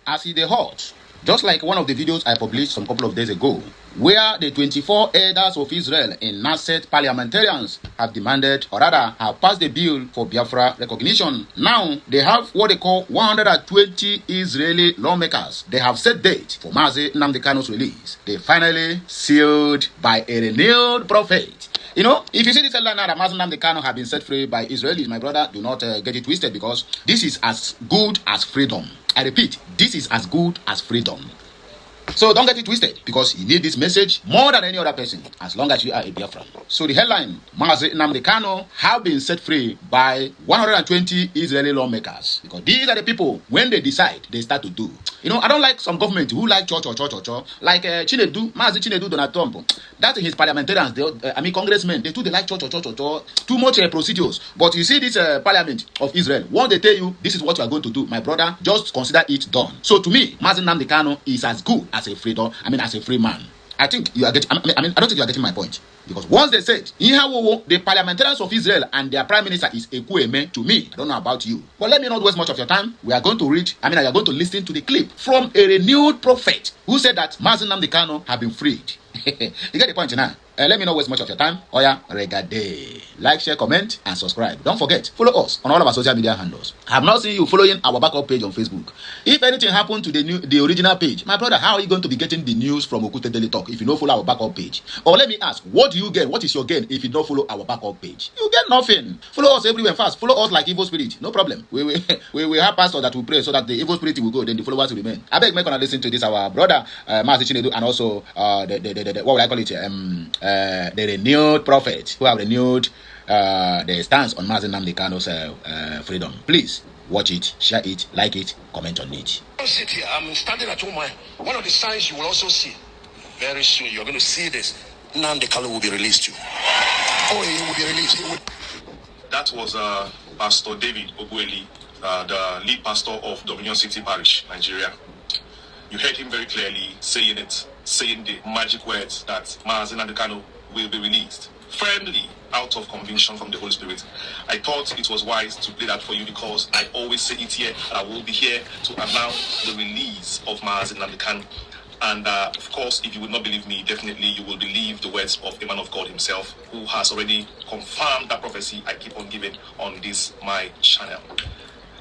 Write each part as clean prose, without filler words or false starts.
as they hot. Just like one of the videos I published some couple of days ago, where the 24 elders of Israel in Knesset parliamentarians have demanded, or rather have passed the bill for Biafra recognition. Now, they have what they call 120 Israeli lawmakers. They have set date for Mazi Nnamdi Kanu's release. They finally sealed by a renewed prophet. You know, if you see this headline now that Mazi Nnamdi Kanu have been set free by Israelis, my brother, do not get it twisted, because this is as good as freedom. I repeat, this is as good as freedom. So don't get it twisted, because you need this message more than any other person, as long as you are a Biafran. So the headline, Mazi Nnamdi Kanu have been set free by 120 Israeli lawmakers, because these are the people, when they decide, they start to do. You know, I don't like some government who like cho, like Chinedu, Mazi Chinedu, Donald Trump. That's his parliamentarians, congressmen, they like cho, too much procedures. But you see this parliament of Israel, once they tell you, this is what you are going to do, my brother, just consider it done. So to me, Mazi Nnamdi Kanu is as good as a freedom, as a free man. I think you are getting, I don't think you are getting my point. Because once they said, the parliamentarians of Israel and their prime minister is Ekwueme to me. I don't know about you. But let me not waste much of your time. We are going to read, you are going to listen to the clip from a renewed prophet who said that Mazi Nnamdi Kanu have been freed. You get the point now? Let me not waste much of your time. Oya, regade. Like, share, comment, and subscribe. Don't forget, follow us on all of our social media handles. I have not seen you following our backup page on Facebook. If anything happened to the original page, my brother, how are you going to be getting the news from Okute Daily Talk if you don't follow our backup page? Or let me ask, what do you get? What is your gain if you don't follow our backup page? You get nothing. Follow us everywhere fast. Follow us like evil spirit. No problem. We have pastors that will pray so that the evil spirit will go, then the followers will remain. I beg make una listen to this, our brother Mazi Chinedu, and also the what would I call it? The renewed prophet who have renewed the stance on Mazi Nnamdi Kanu's freedom. Please watch it, share it, like it, comment on it. I'm standing at home. One of the signs you will also see very soon, you're going to see this. Nnamdi Kanu will be released to you. Oh, he will be released. That was Pastor David Ogueli, the lead pastor of Dominion City Parish, Nigeria. You heard him very clearly saying the magic words that Mazi Nnamdi Kanu will be released, firmly out of conviction from the Holy Spirit. I thought it was wise to play that for you, because I always say it here, and I will be here to announce the release of Mazi Nnamdi Kanu. And of course, if you would not believe me, definitely you will believe the words of a man of God himself, who has already confirmed that prophecy I keep on giving on this my channel.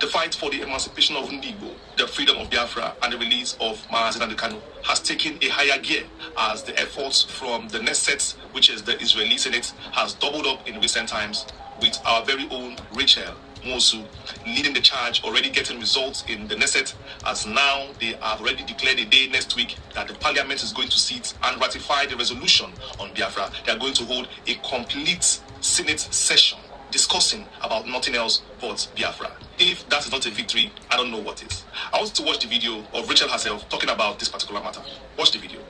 The fight for the emancipation of Ndigbo, the freedom of Biafra, and the release of Mazi Nnamdi Kanu has taken a higher gear, as the efforts from the Knesset, which is the Israeli Senate, has doubled up in recent times, with our very own Rachel Mosu leading the charge, already getting results in the Knesset, as now they have already declared a day next week that the parliament is going to sit and ratify the resolution on Biafra. They are going to hold a complete Senate session discussing about nothing else but Biafra. If that is not a victory, I don't know what is. I want to watch the video of Rachel herself talking about this particular matter. Watch the video.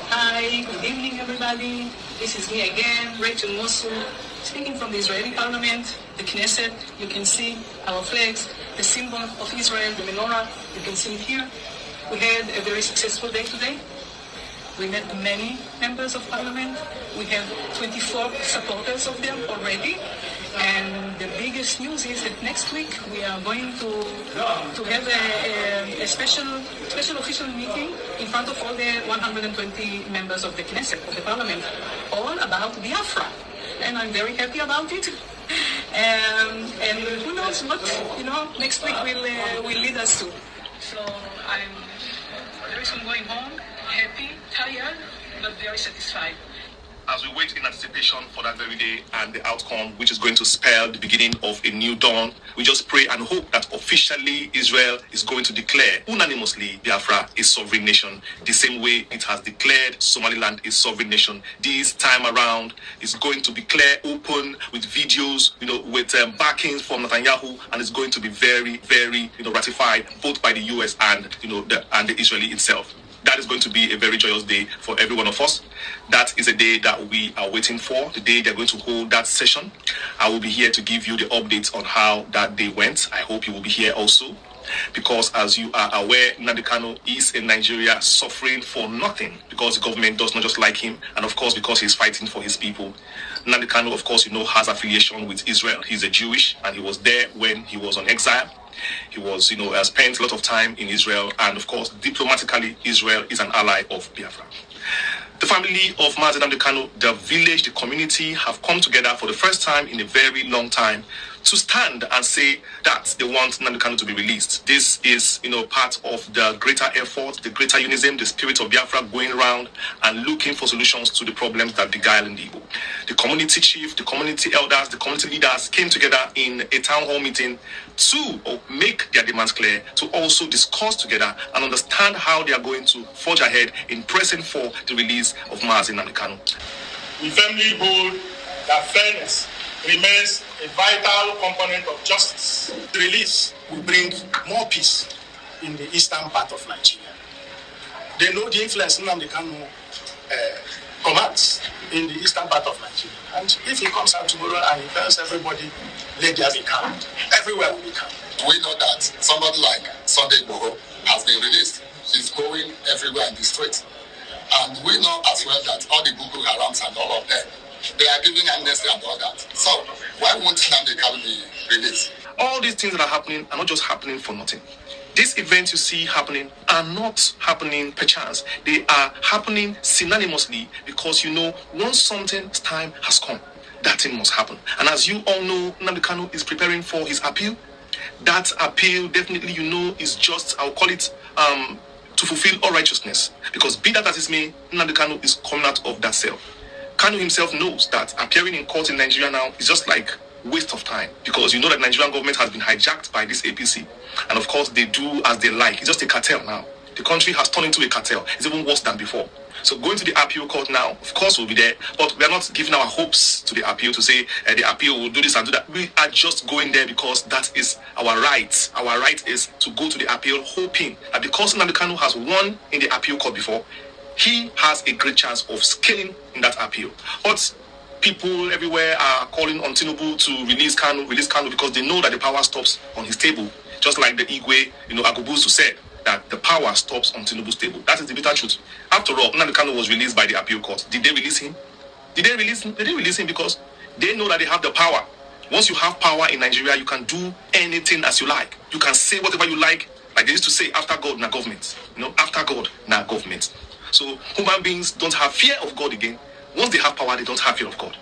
Hi, good evening everybody. This is me again, Rachel Mosu, speaking from the Israeli parliament, the Knesset. You can see our flags, the symbol of Israel, the menorah. You can see it here. We had a very successful day today. We met many members of parliament. We have 24 supporters of them already. And the biggest news is that next week we are going to have a special official meeting in front of all the 120 members of the Knesset, of the parliament, all about Biafra. And I'm very happy about it. And who knows what, next week will lead us to. So I'm very soon going home, happy, tired, but very satisfied. As we wait in anticipation for that very day and the outcome, which is going to spell the beginning of a new dawn, we just pray and hope that officially Israel is going to declare unanimously Biafra a sovereign nation, the same way it has declared Somaliland a sovereign nation. This time around is going to be clear, open, with videos, with backings from Netanyahu, and it's going to be very, very, ratified both by the US and the Israeli itself. That is going to be a very joyous day for every one of us. That is a day that we are waiting for, the day they're going to hold that session. I will be here to give you the updates on how that day went. I hope you will be here also. Because as you are aware, Nnamdi Kanu is in Nigeria suffering for nothing because the government does not just like him, and of course because he's fighting for his people. Nnamdi Kanu, of course, has affiliation with Israel. He's a Jewish, and he was there when he was on exile. He was, spent a lot of time in Israel, and of course, diplomatically, Israel is an ally of Biafra. The family of Mazi Nnamdi Kanu, the village, the community have come together for the first time in a very long time to stand and say that they want Nnamdi Kanu to be released. This is, part of the greater effort, the greater unionism, the spirit of Biafra going around and looking for solutions to the problems that beguile the Igbo. The community chief, the community elders, the community leaders came together in a town hall meeting to make their demands clear, to also discuss together and understand how they are going to forge ahead in pressing for the release of Mazi Nnamdi Kanu. We firmly hold that fairness remains a vital component of justice. The release will bring more peace in the eastern part of Nigeria. They know the influence Nnamdi Kanu commands in the eastern part of Nigeria. And if he comes out tomorrow and he tells everybody, let there be calm, everywhere will be calm. We know that somebody like Sunday Igboho has been released. She's going everywhere in the street. And we know as well that all the Boko Harams and all of them, they are giving amnesty and all that. So why won't Nnamdi Kanu be released? All these things that are happening are not just happening for nothing. These events you see happening are not happening perchance. They are happening synonymously because once something's time has come, that thing must happen. And as you all know, Nnamdi Kanu is preparing for his appeal. That appeal definitely is just, I'll call it, to fulfill all righteousness. Because be that as it may, Nnamdi Kanu is coming out of that cell. Kanu himself knows that appearing in court in Nigeria now is just like waste of time, because that the Nigerian government has been hijacked by this APC, and of course they do as they like. It's just a cartel now. The country has turned into a cartel. It's even worse than before. So going to the appeal court now, of course we'll be there, but we are not giving our hopes to the appeal to say the appeal will do this and do that. We are just going there because that is our right. Our right is to go to the appeal hoping that because Nnamdi Kanu has won in the appeal court before, he has a great chance of scaling in that appeal. But people everywhere are calling on Tinubu to release Kanu because they know that the power stops on his table. Just like the Igwe, Agubuzu said, that the power stops on Tinubu's table. That is the bitter truth. After all, Nnamdi Kanu was released by the appeal court. Did they release him? Did they release him? They didn't release him because they know that they have the power. Once you have power in Nigeria, you can do anything as you like. You can say whatever you like they used to say, after God, na government. After God, na government. So human beings don't have fear of God again. Once they have power, they don't have fear of God.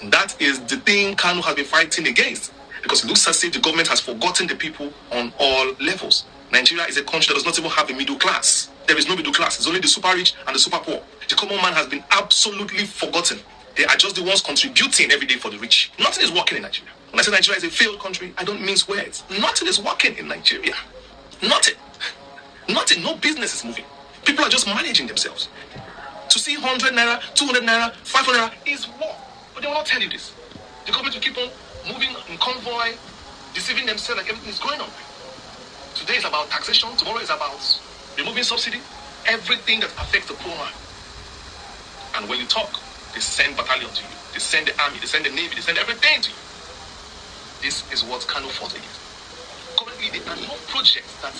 And that is the thing Kanu has been fighting against, because it looks as if the government has forgotten the people on all levels. Nigeria is a country that does not even have a middle class. There is no middle class. It's only the super rich and the super poor. The common man has been absolutely forgotten. They are just the ones contributing every day for the rich. Nothing is working in Nigeria. When I say Nigeria is a failed country, I don't mince words. Nothing is working in Nigeria. Nothing. No business is moving. People are just managing themselves. To see 100 naira, 200 naira, 500 naira is war. But they will not tell you this. The government will keep on moving in convoy, deceiving themselves like everything is going on. Today is about taxation. Tomorrow is about removing subsidy. Everything that affects the poor man. And when you talk, they send battalion to you. They send the army. They send the navy. They send everything to you. This is what Kanu fought against. Currently, there are no projects that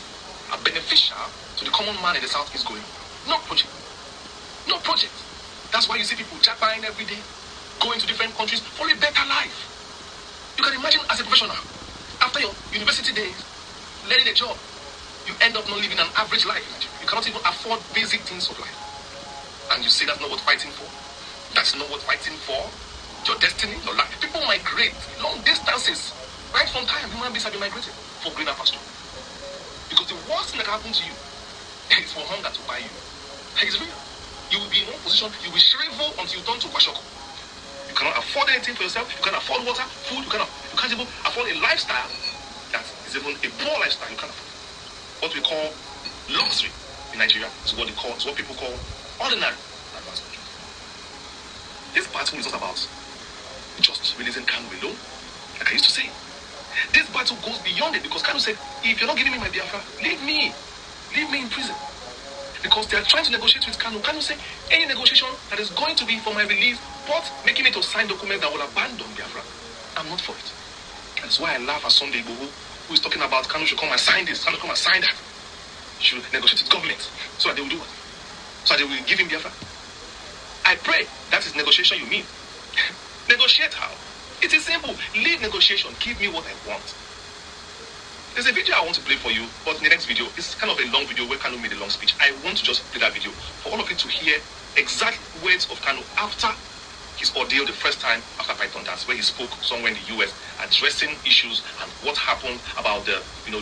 are beneficial to the common man in the south is going on. No project. No project. That's why you see people jackpine every day, going to different countries for a better life. You can imagine as a professional, after your university days, learning a job, you end up not living an average life. You cannot even afford basic things of life. And you say that's not what fighting for. That's not what fighting for. Your destiny, your life. People migrate long distances. Right from time, human beings have been migrating for greener pasture. Because the worst thing that can happen to you is for hunger to buy you. It's real. You will be in one position, you will shrivel until you turn to kwashoko. You cannot afford anything for yourself. You cannot afford water, food. You can't even afford a lifestyle that is even a poor lifestyle. You can't afford. What we call luxury in Nigeria is what people call ordinary. This battle is not about just releasing Kanu alone, like I used to say. This battle goes beyond it, because Kanu said, if you're not giving me my Biafra, leave me in prison. Because they are trying to negotiate with Kanu. Kanu said, any negotiation that is going to be for my release, but making me to sign documents that will abandon Biafra, I'm not for it. That's why I laugh at Sunday Igboho who is talking about Kanu should come and sign this, Kanu come and sign that. Should negotiate with government so that they will do what? So that they will give him Biafra. I pray that is negotiation you mean. Negotiate how? It is simple. Leave negotiation. Give me what I want. There's a video I want to play for you, but in the next video, it's kind of a long video where Kanu made a long speech. I want to just play that video for all of you to hear exact words of Kanu after his ordeal the first time after Python Dance, where he spoke somewhere in the US addressing issues and what happened about the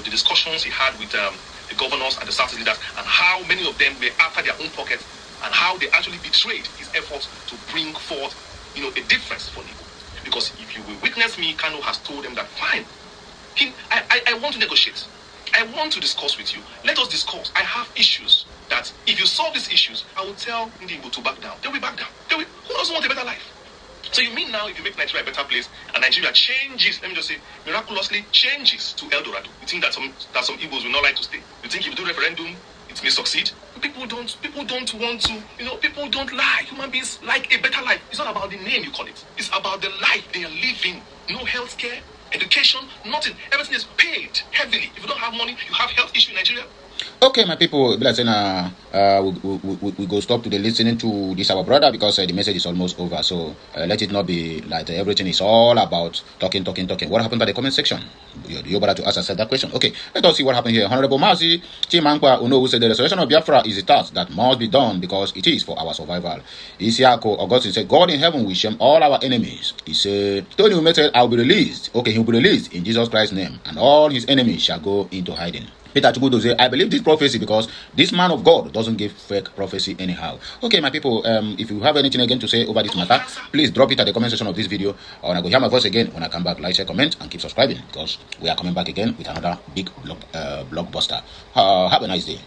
discussions he had with the governors and the South leaders, and how many of them were after their own pockets, and how they actually betrayed his efforts to bring forth a difference for Igbo. Because if you will witness me, Kanu has told them that fine, I want to negotiate. I want to discuss with you. Let us discuss. I have issues that if you solve these issues, I will tell the Igbo to back down. They will back down. Who doesn't want a better life? So you mean now if you make Nigeria a better place and Nigeria changes, let me just say, miraculously changes to El Dorado, you think that some Igbos will not like to stay? You think if you do referendum, it may succeed? People don't want to, people don't lie. Human beings like a better life. It's not about the name you call it. It's about the life they are living. No health care, education, nothing. Everything is paid heavily. If you don't have money, you have health issue in Nigeria. Okay, my people, we go stop to the listening to this our brother, because the message is almost over. So let it not be like everything is all about talking. What happened by the comment section? You're about to ask that question. Okay, let us see what happened here. Honorable Mazi Chimankwa Uno, who said the restoration of Biafra is a task that must be done because it is for our survival. Isiako Augustine said, God in heaven will shame all our enemies. He said, Tony Ume said, I'll be released. Okay, he'll be released in Jesus Christ's name, and all his enemies shall go into hiding. Peter Chukwudo say, I believe this prophecy because this man of God doesn't give fake prophecy anyhow. Okay, my people, if you have anything again to say over this matter, please drop it at the comment section of this video. Or I go hear my voice again when I come back. Like, share, comment, and keep subscribing, because we are coming back again with another big blockbuster. Have a nice day.